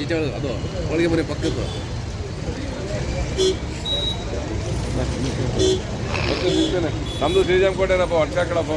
ಈಚೆ ಅದು ಹೋಳಿಗೆ ಮನೆ ಪಕ್ಕದ್ದು ನಮ್ಮದು ಶ್ರೀಜಾಮ್ ಕೋಟೆನಪ್ಪ ಹೊಟ್ಟೆ ಕಡಪ್ಪ.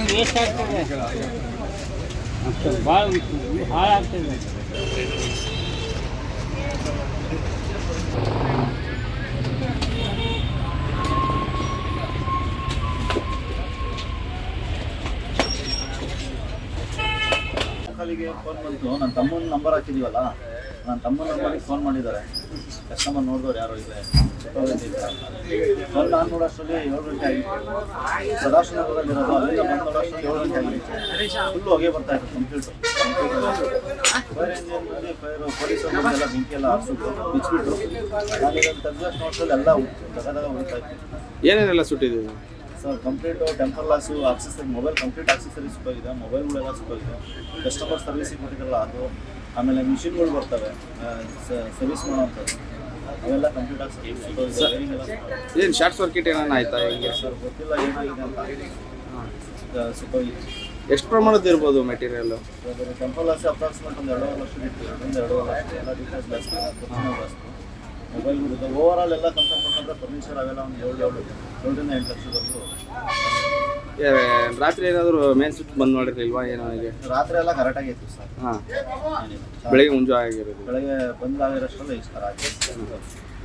ವೇಸ್ಟ್ ಆಗ್ತದೆ, ಭಾಳ ಹಾಳಾಗ್ತದೆ. ಫೋನ್ ಬಂತು, ನನ್ನ ತಮ್ಮನ ನಂಬರ್ ಹಾಕಿದೀವಲ್ಲ, ನನ್ನ ತಮ್ಮನ ನಂಬರಿಗೆ ಫೋನ್ ಮಾಡಿದ್ದಾರೆ. ಕಸ್ಟಮರ್ ನೋಡಿದವ್ರು ಯಾರೋ ಇದೆ ಫೋನ್ ನಾನು ನೋಡೋಷ್ಟರಲ್ಲಿ 7 ಗಂಟೆ ಆಗಿತ್ತು. ಸದಾಶಿವನಗರದಲ್ಲಿರೋದು, ಅಲ್ಲಿಂದ ಬಂದು ನೋಡೋಷ್ಟರಲ್ಲಿ 7 ಗಂಟೆ ಆಗಿತ್ತು. ಫುಲ್ಲು ಹೊಗೆ ಬರ್ತಾ ಇತ್ತು. ಫೈರ್ ಇಂಜಿನಲ್ಲಿ ಪೊಲೀಸರು ಎಲ್ಲ ಬೆಂಕಿ ಎಲ್ಲ ಹಾರಿಸಿದ್ರು, ಬಿಚ್ಚಿಬಿಟ್ರು. ನಾನು ಇದನ್ನು ತೆಗ್ದಷ್ಟು ನೋಡ್ಸಲ್ಲಿ ಎಲ್ಲ ತಗದಾಗ ಉಳಿತಾ ಇತ್ತು. ಏನೇನೆಲ್ಲ ಸುಟ್ಟಿದ್ದೀವಿ sir? Complete temper glass, accessory, mobile complete accessories ಸುಟ್ಟೋಗಿದೆ, ಮೊಬೈಲ್ಗಳೆಲ್ಲ ಸುಟ್ಟೋಗಿದೆ. ಕಸ್ಟಮರ್ ಸರ್ವಿಸಿಗೆ ಕೊಟ್ಟಿರಲ್ಲ ಅದು, ಆಮೇಲೆ ಮಿಷಿನ್ಗಳು ಬರ್ತವೆ ಸರ್ವಿಸ್ ಮಾಡೋವಂಥದ್ದು, ಅವೆಲ್ಲ ಕಂಪ್ಲೀಟ್ ಆಗಿ ಸುಟ್ಟೋಗಿದೆ. ಏನು ಶಾರ್ಟ್ ಸರ್ಕ್ಯೂಟ್ ಏನಾನ ಆಯ್ತಾ ಹಿಂಗೆ? ಸರ್ ಗೊತ್ತಿಲ್ಲ ಏನಾಗಿದೆ ಅಂತ, ಸುಟ್ಟೋಗಿದೆ. ಎಷ್ಟು ಪ್ರಮಾಣದ ಇರ್ಬೋದು ಮೆಟೀರಿಯಲ್ಲು? ಟೆಂಪರ್ ಗ್ಲಾಸ್ ಅಪ್ರಾಕ್ಸಿಮೇಟ್ ಒಂದು 2.5 ಲಕ್ಷ ಇತ್ತು, 2.5 ಲಕ್ಷ ಎಲ್ಲ ಡೀಟೇಲ್ಸ್ ಜಾಸ್ತಿ ಜಾಸ್ತಿ. ಮೊಬೈಲ್ ಬಿಡುತ್ತೆ ಓವರಾಲ್ ಎಲ್ಲ ಕಂಪೇರ್ ಮಾಡ್ಕೊಂಡ್ರೆ ಫರ್ನಿಚರ್ ಅವೆಲ್ಲ ಒಂದು 7ರಿಂದ 8 ಲಕ್ಷದವರೆಗೂ. ರಾತ್ರಿ ಏನಾದರೂ ಮೇನ್ ಸ್ವಿಚ್ ಬಂದ್ ಮಾಡಿರಲಿಲ್ವಾ ಏನೋ? ಹಾಗೆ ರಾತ್ರಿ ಎಲ್ಲ ಕರೆಕ್ಟಾಗಿ ಇತ್ತು ಸರ್. ಹಾಂ, ಬೆಳಗ್ಗೆ ಮುಂಜಾನೆ ಆಗಿರೋದು. ಬೆಳಗ್ಗೆ ಬಂದಾಗಿರೋಷ್ಟರಲ್ಲಿ ಇಷ್ಟ ರಾತ್ರಿ.